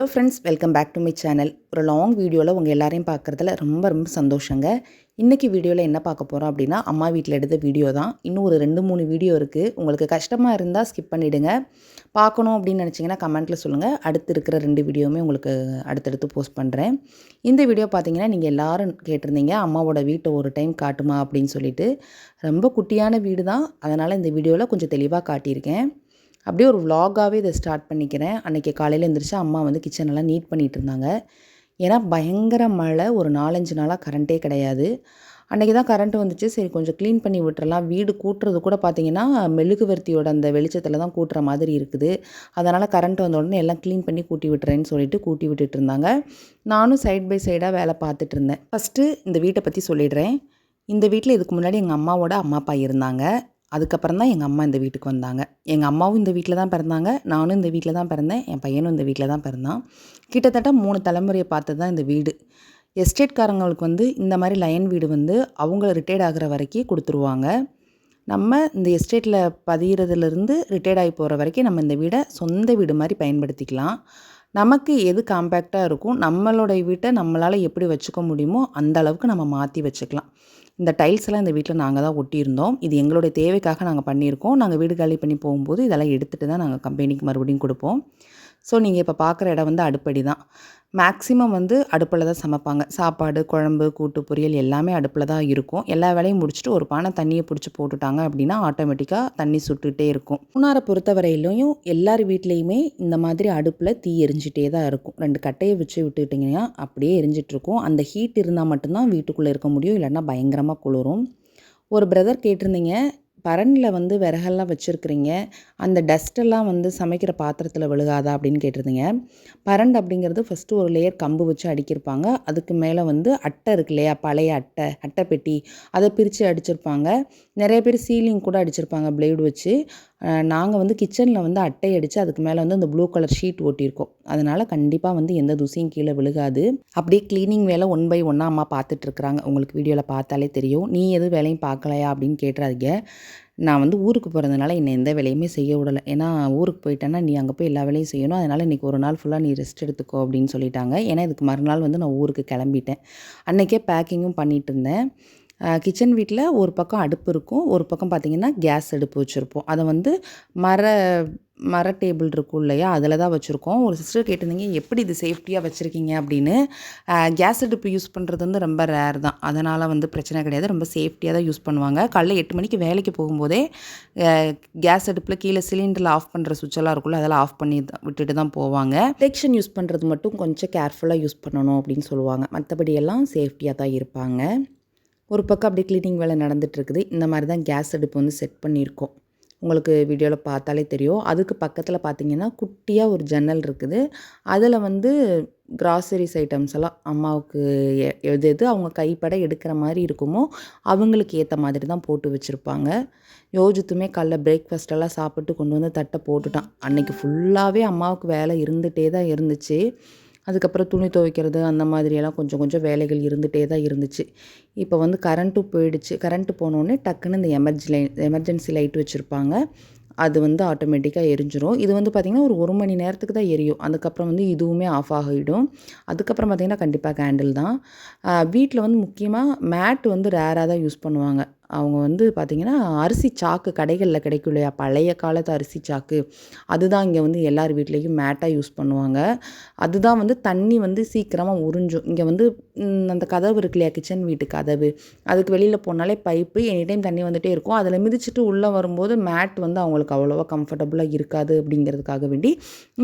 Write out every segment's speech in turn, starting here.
Hello friends, welcome back to my channel. ஒரு long வீடியோவில் உங்கள் எல்லாரையும் பார்க்குறதுல ரொம்ப ரொம்ப சந்தோஷங்க. இன்றைக்கி வீடியோவில் என்ன பார்க்க போகிறோம் அப்படின்னா, அம்மா வீட்டில் எடுத்த வீடியோ தான். இன்னும் ஒரு 2-3 வீடியோ இருக்குது. உங்களுக்கு கஷ்டமாக இருந்தால் ஸ்கிப் பண்ணிவிடுங்க. பார்க்கணும் அப்படின்னு நினச்சிங்கன்னா கமெண்ட்டில் சொல்லுங்கள். அடுத்து இருக்கிற 2 வீடியோவுமே உங்களுக்கு அடுத்தடுத்து போஸ்ட் பண்ணுறேன். இந்த வீடியோ பார்த்தீங்கன்னா, நீங்கள் எல்லோரும் கேட்டிருந்தீங்க, அம்மாவோட வீட்டை ஒரு டைம் காட்டுமா அப்படின்னு சொல்லிட்டு. ரொம்ப குட்டியான வீடு தான், அதனால் இந்த வீடியோவில் கொஞ்சம் தெளிவாக காட்டியிருக்கேன். அப்படியே ஒரு விலாகாகவே இதை ஸ்டார்ட் பண்ணிக்கிறேன். அன்றைக்கி காலையில் எழுந்திரிச்சு அம்மா வந்து கிச்சனெல்லாம் நீட் பண்ணிகிட்டு இருந்தாங்க. ஏன்னா பயங்கர மழை, ஒரு 4-5 நாளாக கரண்ட்டே கிடையாது. அன்றைக்கி தான் கரண்ட் வந்துச்சு. சரி கொஞ்சம் க்ளீன் பண்ணி விட்டுறலாம். வீடு கூட்டுறது கூட பார்த்திங்கன்னா மெழுகுவர்த்தியோட அந்த வெளிச்சத்தில் தான் கூட்டுற மாதிரி இருக்குது. அதனால் கரண்ட் வந்த உடனே எல்லாம் க்ளீன் பண்ணி கூட்டி விட்டுறேன்னு சொல்லிட்டு கூட்டி விட்டுட்டு இருந்தாங்க. நானும் சைட் பை சைடாக வேலை பார்த்துட்டு இருந்தேன். ஃபஸ்ட்டு இந்த வீட்டை பற்றி சொல்லிடுறேன். இந்த வீட்டில் இதுக்கு முன்னாடி எங்கள் அம்மாவோட அம்மா அப்பா இருந்தாங்க. அதுக்கப்புறம் தான் எங்கள் அம்மா இந்த வீட்டுக்கு வந்தாங்க. எங்கள் அம்மாவும் இந்த வீட்டில் தான் பிறந்தாங்க, நானும் இந்த வீட்டில் தான் பிறந்தேன், என் பையனும் இந்த வீட்டில் தான் பிறந்தான். கிட்டத்தட்ட 3 தலைமுறையை பார்த்தது தான் இந்த வீடு. எஸ்டேட்காரங்களுக்கு வந்து இந்த மாதிரி லைன் வீடு வந்து அவங்க ரிட்டையர்ட் ஆகிற வரைக்கும் கொடுத்துருவாங்க. நம்ம இந்த எஸ்டேட்டில் பதிகிறதுலேருந்து ரிட்டையர்ட் ஆகி போகிற வரைக்கும் நம்ம இந்த வீடை சொந்த வீடு மாதிரி பயன்படுத்திக்கலாம். நமக்கு எது காம்பேக்டாக இருக்கும், நம்மளுடைய வீட்டை நம்மளால் எப்படி வச்சுக்க முடியுமோ அந்த அளவுக்கு நம்ம மாற்றி வச்சுக்கலாம். இந்த டைல்ஸ் எல்லாம் இந்த வீட்டில் நாங்கள் தான் ஒட்டியிருந்தோம். இது எங்களுடைய தேவைக்காக நாங்கள் பண்ணியிருக்கோம். நாங்கள் வீடு காலி பண்ணி போகும்போது இதெல்லாம் எடுத்துகிட்டு தான் நாங்கள் கம்பெனிக்கு மறுபடியும் கொடுப்போம். ஸோ நீங்கள் இப்போ பார்க்குற இடம் வந்து அடுப்படி தான். மேக்ஸிமம் வந்து அடுப்பில் தான் சமைப்பாங்க. சாப்பாடு, குழம்பு, கூட்டு, பொரியல் எல்லாமே அடுப்பில் தான் இருக்கும். எல்லா வேலையும் முடிச்சுட்டு ஒரு பானை தண்ணியை பிடிச்சி போட்டுட்டாங்க அப்படின்னா ஆட்டோமேட்டிக்காக தண்ணி சுட்டுகிட்டே இருக்கும். மூணாரை பொறுத்தவரையிலையும் எல்லார் வீட்லேயுமே இந்த மாதிரி அடுப்பில் தீ எரிஞ்சிட்டே தான் இருக்கும். 2 கட்டையை வச்சு விட்டுக்கிட்டிங்கன்னா அப்படியே எரிஞ்சிட்ருக்கும். அந்த ஹீட் இருந்தால் மட்டும்தான் வீட்டுக்குள்ளே இருக்க முடியும், இல்லைன்னா பயங்கரமாக குளிரும். ஒரு பிரதர் கேட்டிருந்தீங்க, பரனில் வந்து விறகெல்லாம் வச்சுருக்கிறீங்க, அந்த டஸ்ட்டெல்லாம் வந்து சமைக்கிற பாத்திரத்தில் விழுகாதா அப்படின்னு கேட்டிருந்தீங்க. பரண்டு அப்படிங்கிறது ஃபஸ்ட்டு ஒரு லேயர் கம்பு வச்சு அடுக்கியிருப்பாங்க. அதுக்கு மேலே வந்து அட்டை இருக்கு இல்லையா, பழைய அட்டை பெட்டி, அதை பிரித்து அடிச்சிருப்பாங்க. நிறைய பேர் சீலிங் கூட அடிச்சிருப்பாங்க பிளேடு வச்சு. நாங்கள் வந்து கிச்சனில் வந்து அட்டை அடித்து அதுக்கு மேலே வந்து அந்த ப்ளூ கலர் ஷீட் ஒட்டியிருக்கோம். அதனால் கண்டிப்பாக வந்து எந்த தூசியும் கீழே விழுகாது. அப்படியே க்ளீனிங் வேலை 1 பை 1 அம்மா பார்த்துட்ருக்குறாங்க. உங்களுக்கு வீடியோவில் பார்த்தாலே தெரியும். நீ எதுவும் வேலையும் பார்க்கலையா அப்படின்னு கேட்டுறாதீங்க. நான் வந்து ஊருக்கு போகிறதுனால என்னை எந்த வேலையுமே செய்ய விடலை. ஏன்னா ஊருக்கு போயிட்டேன்னா நீ அங்கே போய் எல்லா வேலையும் செய்யணும், அதனால் இன்றைக்கி ஒரு நாள் ஃபுல்லாக நீ ரெஸ்ட் எடுத்துக்கோ அப்படின்னு சொல்லிட்டாங்க. ஏன்னா இதுக்கு மறுநாள் வந்து நான் ஊருக்கு கிளம்பிட்டேன். அன்றைக்கே பேக்கிங்கும் பண்ணிகிட்டு இருந்தேன். கிச்சன் வீட்டில் ஒரு பக்கம் அடுப்பு இருக்கும், ஒரு பக்கம் பார்த்திங்கன்னா கேஸ் அடுப்பு வச்சுருப்போம். அதை வந்து மர டேபிள் இருக்கும் இல்லையா, அதில் தான் வச்சுருக்கோம். ஒரு சிஸ்டர் கேட்டிருந்தீங்க, எப்படி இது சேஃப்டியாக வச்சுருக்கீங்க அப்படின்னு. கேஸ் அடுப்பு யூஸ் பண்ணுறது வந்து ரொம்ப ரேர் தான், அதனால் வந்து பிரச்சனை கிடையாது. ரொம்ப சேஃப்டியாக தான் யூஸ் பண்ணுவாங்க. காலைல 8 மணிக்கு வேலைக்கு போகும்போதே கேஸ் அடுப்பில் கீழே சிலிண்டரில் ஆஃப் பண்ணுற சுவிட்செல்லாம் இருக்குல்ல, அதெல்லாம் ஆஃப் பண்ணி விட்டுட்டு தான் போவாங்க. இண்டக்ஷன் யூஸ் பண்ணுறது மட்டும் கொஞ்சம் கேர்ஃபுல்லாக யூஸ் பண்ணணும் அப்படின்னு சொல்லுவாங்க. மற்றபடி எல்லாம் சேஃப்டியாக தான் இருப்பாங்க. ஒரு பக்கம் அப்படியே க்ளீனிங் வேலை நடந்துகிட்ருக்குது. இந்த மாதிரி தான் கேஸ் அடுப்பு வந்து செட் பண்ணியிருக்கோம். உங்களுக்கு வீடியோவில் பார்த்தாலே தெரியும். அதுக்கு பக்கத்தில் பார்த்திங்கன்னா குட்டியாக ஒரு ஜன்னல் இருக்குது. அதில் வந்து கிராசரிஸ் ஐட்டம்ஸ் எல்லாம் அம்மாவுக்கு எது அவங்க கைப்பட எடுக்கிற மாதிரி இருக்குமோ அவங்களுக்கு ஏற்ற மாதிரி தான் போட்டு வச்சுருப்பாங்க. யோஜித்துமே காலைல பிரேக்ஃபாஸ்ட்டெல்லாம் சாப்பிட்டு கொண்டு வந்து தட்டை போட்டுட்டான். அன்றைக்கி ஃபுல்லாகவே அம்மாவுக்கு வேலை இருந்துகிட்டே தான் இருந்துச்சு. அதுக்கப்புறம் துணி துவைக்கிறது அந்த மாதிரியெல்லாம் கொஞ்சம் கொஞ்சம் வேலைகள் இருந்துகிட்டே தான் இருந்துச்சு. இப்போ வந்து கரண்ட்டும் போயிடுச்சு. கரண்ட்டு போனோடனே டக்குன்னு இந்த எமர்ஜென்சி லைட் வச்சுருப்பாங்க. அது வந்து ஆட்டோமேட்டிக்காக எரிஞ்சிரும். இது வந்து பார்த்திங்கன்னா ஒரு மணி நேரத்துக்கு தான் எரியும். அதுக்கப்புறம் வந்து இதுவுமே ஆஃப் ஆகிடும். அதுக்கப்புறம் பார்த்திங்கன்னா கண்டிப்பாக கேண்டில் தான். வீட்டில் வந்து முக்கியமாக மேட் வந்து ரேராக தான் யூஸ் பண்ணுவாங்க. அவங்க வந்து பார்த்திங்கன்னா அரிசி சாக்கு கடைகளில் கிடைக்கும் இல்லையா, பழைய காலத்து அரிசி சாக்கு, அதுதான் இங்கே வந்து எல்லார் வீட்லேயும் மேட்டாக யூஸ் பண்ணுவாங்க. அதுதான் வந்து தண்ணி வந்து சீக்கிரமாக உறிஞ்சும். இங்கே வந்து அந்த கதவு இருக்கு இல்லையா, கிச்சன் வீட்டு கதவு, அதுக்கு வெளியில் போனாலே பைப்பு எனி டைம் தண்ணி வந்துகிட்டே இருக்கும். அதில் மிதிச்சுட்டு உள்ளே வரும்போது மேட் வந்து அவங்களுக்கு அவ்வளோவா கம்ஃபர்டபுளாக இருக்காது. அப்படிங்கிறதுக்காக வேண்டி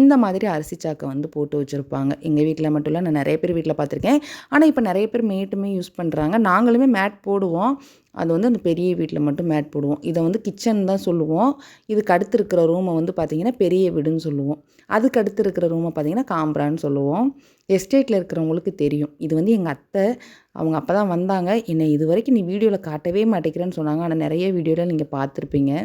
இந்த மாதிரி அரிசி சாக்கை வந்து போட்டு வச்சுருப்பாங்க. எங்கள் வீட்டில் மட்டும் இல்லை, நான் நிறைய பேர் வீட்டில் பார்த்துருக்கேன். ஆனால் இப்போ நிறைய பேர் மேட்டுமே யூஸ் பண்ணுறாங்க. நாங்களுமே மேட் போடுவோம். அது வந்து அந்த பெரிய வீட்டில் மட்டும் மேட் போடுவோம். இதை வந்து கிச்சன் தான் சொல்லுவோம். இதுக்கு அடுத்து இருக்கிற ரூமை வந்து பார்த்திங்கன்னா பெரிய வீடுன்னு சொல்லுவோம். அதுக்கு அடுத்து இருக்கிற ரூமை பார்த்திங்கன்னா காம்பரான்னு சொல்லுவோம். எஸ்டேட்டில் இருக்கிறவங்களுக்கு தெரியும். இது வந்து எங்கள் அத்தை, அவங்க அப்போ தான் வந்தாங்க. என்னை இது வரைக்கும் நீ வீடியோவில் காட்டவே மாட்டேங்கிறேன்னு சொன்னாங்க. ஆனால் நிறைய வீடியோவில் நீங்கள் பார்த்துருப்பீங்க.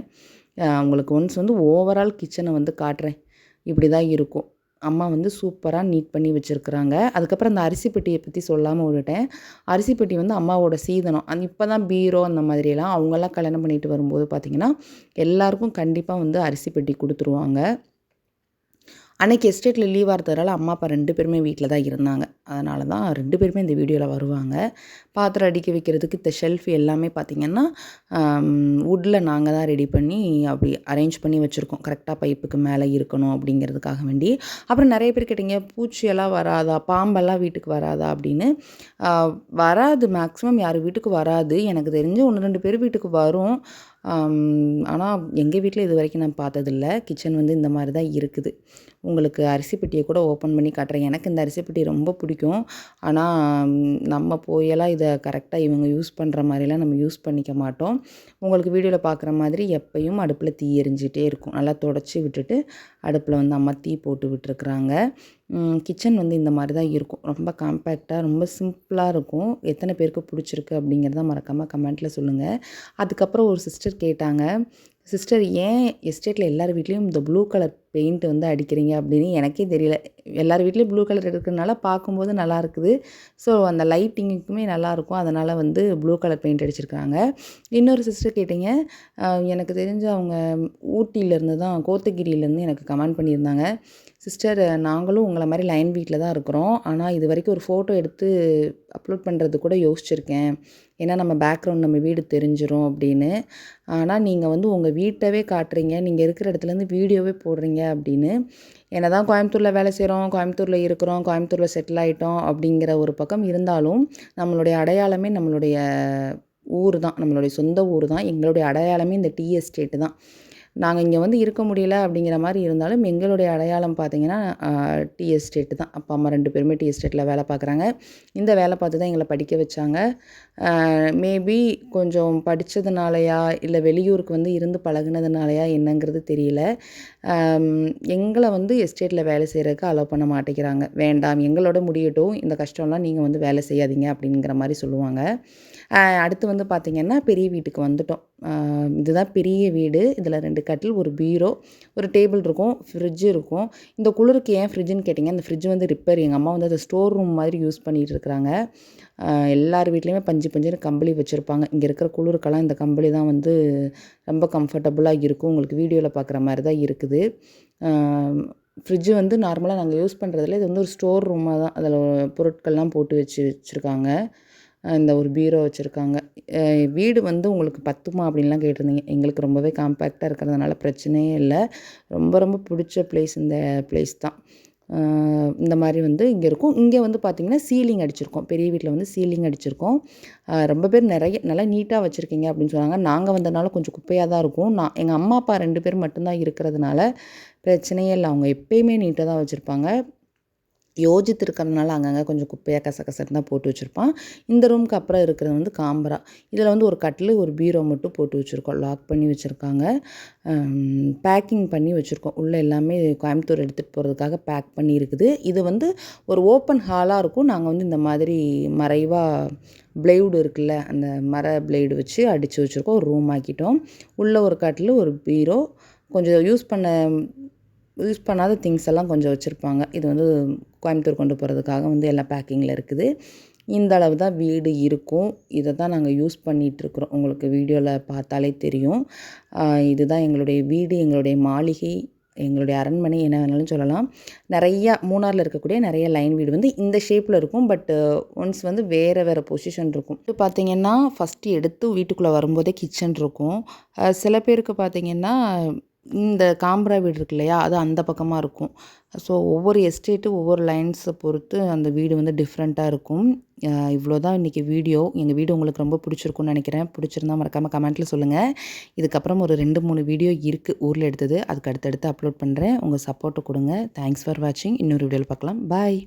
உங்களுக்கு ஒன்ஸ் வந்து ஓவரால் கிச்சனை வந்து காட்டுறேன். இப்படி தான் இருக்கும். அம்மா வந்து சூப்பராக நீட் பண்ணி வச்சுருக்குறாங்க. அதுக்கப்புறம் அந்த அரிசி பெட்டியை பற்றி சொல்லாமல் விட்டுட்டேன். அரிசி பெட்டி வந்து அம்மாவோட சீதனம். இப்போ தான் பீரோ அந்த மாதிரியெல்லாம் அவங்கெல்லாம் கல்யாணம் பண்ணிட்டு வரும்போது பார்த்திங்கன்னா எல்லாருக்கும் கண்டிப்பாக வந்து அரிசி பெட்டி கொடுத்துருவாங்க. அன்னைக்கு எஸ்டேட்டில் லீவாக இருந்ததுனால அம்மா அப்பா 2 பேருமே வீட்டில் தான் இருந்தாங்க. அதனால தான் 2 பேருமே இந்த வீடியோவில் வருவாங்க. பாத்திரம் அடுக்கி வைக்கிறதுக்கு இந்த ஷெல்ஃப் எல்லாமே பார்த்திங்கன்னா வுட்டில் நாங்கள் தான் ரெடி பண்ணி அப்படி அரேஞ்ச் பண்ணி வச்சுருக்கோம். கரெக்டாக பைப்புக்கு மேலே இருக்கணும் அப்படிங்கிறதுக்காக வேண்டி. அப்புறம் நிறைய பேர் கேட்டிங்க, பூச்சியெல்லாம் வராதா, பாம்பெல்லாம் வீட்டுக்கு வராதா அப்படின்னு. வராது, மேக்ஸிமம் யார் வீட்டுக்கு வராது. எனக்கு தெரிஞ்சு 1, 2 பேர் வீட்டுக்கு வரும். ஆனால் எங்கள் வீட்டில் இது வரைக்கும் நான் பார்த்ததில்ல. கிச்சன் வந்து இந்த மாதிரி தான் இருக்குது. உங்களுக்கு அரிசி பெட்டியை கூட ஓப்பன் பண்ணி காட்டுறேன். எனக்கு இந்த அரிசி பெட்டி ரொம்ப பிடிக்கும். ஆனால் நம்ம போயெல்லாம் இதை கரெக்டாக இவங்க யூஸ் பண்ணுற மாதிரிலாம் நம்ம யூஸ் பண்ணிக்க மாட்டோம். உங்களுக்கு வீடியோவில் பார்க்குற மாதிரி எப்பயும் அடுப்பில் தீ எரிஞ்சிட்டே இருக்கும். நல்லா தொடச்சி விட்டுட்டு அடுப்பில் வந்து அம்மா தீ போட்டு விட்டுருக்குறாங்க. கிச்சன் வந்து இந்த மாதிரி தான் இருக்கும். ரொம்ப காம்பேக்டாக, ரொம்ப சிம்பிளாக இருக்கும். எத்தனை பேருக்கு பிடிச்சிருக்கு அப்படிங்கிறத மறக்காமல் கமெண்ட்டில் சொல்லுங்கள். அதுக்கப்புறம் ஒரு சிஸ்டர் கேட்டாங்க, சிஸ்டர் ஏன் எஸ்டேட்டில் எல்லார் வீட்லேயும் இந்த ப்ளூ கலர் பெயிண்ட் வந்து அடிக்கிறீங்க அப்படின்னு. எனக்கே தெரியல. எல்லார் வீட்லேயும் ப்ளூ கலர் இருக்கிறதுனால பார்க்கும்போது நல்லா இருக்குது. ஸோ அந்த லைட்டிங்குக்குமே நல்லாயிருக்கும். அதனால் வந்து ப்ளூ கலர் பெயிண்ட் அடிச்சிருக்காங்க. இன்னொரு சிஸ்டர் கேட்டிங்க, எனக்கு தெரிஞ்ச அவங்க ஊட்டியிலேருந்து தான், கோத்தகிரியிலேருந்து எனக்கு கமெண்ட் பண்ணியிருந்தாங்க. சிஸ்டர், நாங்களும் உங்களை மாதிரி லைன் வீட்டில் தான் இருக்கிறோம். ஆனால் இது வரைக்கும் ஒரு ஃபோட்டோ எடுத்து அப்லோட் பண்ணுறது கூட யோசிச்சுருக்கேன். ஏன்னா நம்ம பேக்ரவுண்ட் நம்ம வீடு தெரிஞ்சிரும் அப்படின்னு. ஆனால் நீங்கள் வந்து உங்கள் வீட்டவே காட்டுறீங்க, நீங்கள் இருக்கிற இடத்துலேருந்து வீடியோவே போடுறீங்க அப்படின்னு. என்ன தான் கோயம்புத்தூரில் வேலை செய்கிறோம், கோயம்புத்தூரில் இருக்கிறோம், கோயம்புத்தூரில் செட்டில் ஆகிட்டோம் அப்படிங்கிற ஒரு பக்கம் இருந்தாலும், நம்மளுடைய அடையாளமே நம்மளுடைய ஊர் தான், நம்மளுடைய சொந்த ஊர் தான். எங்களுடைய அடையாளமே இந்த டீ எஸ்டேட்டு தான். நாங்கள் இங்கே வந்து இருக்க முடியல அப்படிங்கிற மாதிரி இருந்தாலும் எங்களுடைய அடையாளம் பார்த்திங்கன்னா டீ எஸ்டேட்டு தான். அப்பா அம்மா 2 பேருமே டீ எஸ்டேட்டில் வேலை பார்க்குறாங்க. இந்த வேலை பார்த்து தான் எங்களை படிக்க வச்சாங்க. மேபி கொஞ்சம் படித்ததுனாலயா இல்லை வெளியூருக்கு வந்து இருந்து பழகுனதுனாலயா என்னங்கிறது தெரியல, எங்களை வந்து எஸ்டேட்டில் வேலை செய்கிறதுக்கு அலோவ் பண்ண மாட்டேங்கிறாங்க. வேண்டாம், எங்களோட முடியட்டும், இந்த கஷ்டம்லாம் நீங்கள் வந்து வேலை செய்யாதீங்க அப்படிங்கிற மாதிரி சொல்லுவாங்க. அடுத்து வந்து பார்த்திங்கன்னா பெரிய வீட்டுக்கு வந்துட்டோம். இதுதான் பெரிய வீடு. இதில் 2 கட்டில், ஒரு பீரோ, ஒரு டேபிள் இருக்கும், ஃப்ரிட்ஜ் இருக்கும். இந்த குளிருக்கு ஏன் ஃப்ரிட்ஜுன்னு கேட்டிங்க, அந்த ஃப்ரிட்ஜ் வந்து ரிப்பேர். எங்கள் அம்மா வந்து அதை ஸ்டோர் ரூம் மாதிரி யூஸ் பண்ணிகிட்டு இருக்கிறாங்க. எல்லார் வீட்லேயுமே பஞ்சுன்னு கம்பளி வச்சுருப்பாங்க. இங்கே இருக்கிற குளிருக்கெல்லாம் இந்த கம்பளி தான் வந்து ரொம்ப கம்ஃபர்டபுளாக இருக்கும். உங்களுக்கு வீடியோவில் பார்க்குற மாதிரி தான் இருக்குது. ஃப்ரிட்ஜு வந்து நார்மலாக நாங்கள் யூஸ் பண்ணுறதில்ல. இது வந்து ஒரு ஸ்டோர் ரூமாக தான். அதில் பொருட்கள்லாம் போட்டு வச்சுருக்காங்க. இந்த ஒரு பீரோ வச்சுருக்காங்க. வீடு வந்து உங்களுக்கு பத்துமா அப்படின்லாம் கேட்டிருந்தீங்க. எங்களுக்கு ரொம்பவே காம்பேக்டாக இருக்கிறதுனால பிரச்சனையே இல்லை. ரொம்ப ரொம்ப பிடிச்ச பிளேஸ் இந்த பிளேஸ் தான். இந்த மாதிரி வந்து இங்கே இருக்கும். இங்கே வந்து பார்த்திங்கன்னா சீலிங் அடிச்சிருக்கோம். பெரிய வீட்டில் வந்து சீலிங் அடிச்சிருக்கோம். ரொம்ப பேர் நல்லா நீட்டாக வச்சுருக்கீங்க அப்படின்னு சொன்னாங்க. நாங்கள் வந்ததுனால கொஞ்சம் குப்பையாக தான் இருக்கும். எங்கள் அம்மா அப்பா 2 பேர் மட்டும்தான் இருக்கிறதுனால பிரச்சனையே இல்லை. அவங்க எப்பயுமே நீட்டாக தான் வச்சுருப்பாங்க. யோஜித்து இருக்கிறதுனால அங்கங்கே கொஞ்சம் குப்பையாக கசகசன்னு தான் போட்டு வச்சுருப்பான். இந்த ரூமுக்கு அப்புறம் இருக்கிறது வந்து காம்பரா. இதில் வந்து ஒரு கட்டில், ஒரு பீரோ மட்டும் போட்டு வச்சுருக்கோம். லாக் பண்ணி வச்சுருக்காங்க. பேக்கிங் பண்ணி வச்சுருக்கோம். உள்ளே எல்லாமே கோயம்புத்தூர் எடுத்துகிட்டு போகிறதுக்காக பேக் பண்ணி இருக்குது. இது வந்து ஒரு ஓப்பன் ஹாலாக இருக்கும். நாங்கள் வந்து இந்த மாதிரி மறைவாக பிளேடு இருக்குல்ல, அந்த மர பிளேடு வச்சு அடித்து வச்சுருக்கோம். ஒரு ரூம் ஆக்கிட்டோம். உள்ளே ஒரு கட்டில், ஒரு பீரோ, கொஞ்சம் யூஸ் பண்ணாத திங்ஸ் எல்லாம் கொஞ்சம் வச்சுருப்பாங்க. இது வந்து கோயம்புத்தூர் கொண்டு போகிறதுக்காக வந்து எல்லாம் பேக்கிங்கில் இருக்குது. இந்த அளவு தான் வீடு இருக்கும். இதை தான் நாங்கள் யூஸ் பண்ணிகிட்ருக்குறோம். உங்களுக்கு வீடியோவில் பார்த்தாலே தெரியும். இதுதான் எங்களுடைய வீடு, எங்களுடைய மாளிகை, எங்களுடைய அரண்மனை, என்ன வேணாலும் சொல்லலாம். நிறையா மூணாரில் இருக்கக்கூடிய நிறைய லைன் வீடு வந்து இந்த ஷேப்பில் இருக்கும். பட் ஒன்ஸ் வந்து வேறு பொசிஷன் இருக்கும். இப்போ பார்த்திங்கன்னா ஃபஸ்ட்டு எடுத்து வீட்டுக்குள்ளே வரும்போதே கிச்சன் இருக்கும். சில பேருக்கு பார்த்திங்கன்னா இந்த காம்பரா வீடு இருக்கு இல்லையா, அது அந்த பக்கமாக இருக்கும். ஸோ ஒவ்வொரு எஸ்டேட்டு ஒவ்வொரு லைன்ஸை பொறுத்து அந்த வீடு வந்து டிஃப்ரெண்ட்டாக இருக்கும். இவ்வளோ தான் இன்றைக்கி வீடியோ. எங்கள் வீடு உங்களுக்கு ரொம்ப பிடிச்சிருக்குன்னு நினைக்கிறேன். பிடிச்சிருந்தா மறக்காமல் கமெண்ட்டில் சொல்லுங்கள். இதுக்கப்புறம் ஒரு 2-3 வீடியோ இருக்குது ஊரில் எடுத்தது. அதுக்கு அடுத்தடுத்து அப்லோட் பண்ணுறேன். உங்கள் சப்போர்ட்டை கொடுங்க. தேங்க்ஸ் ஃபார் வாட்சிங். இன்னொரு வீடியோவில் பார்க்கலாம். பாய்.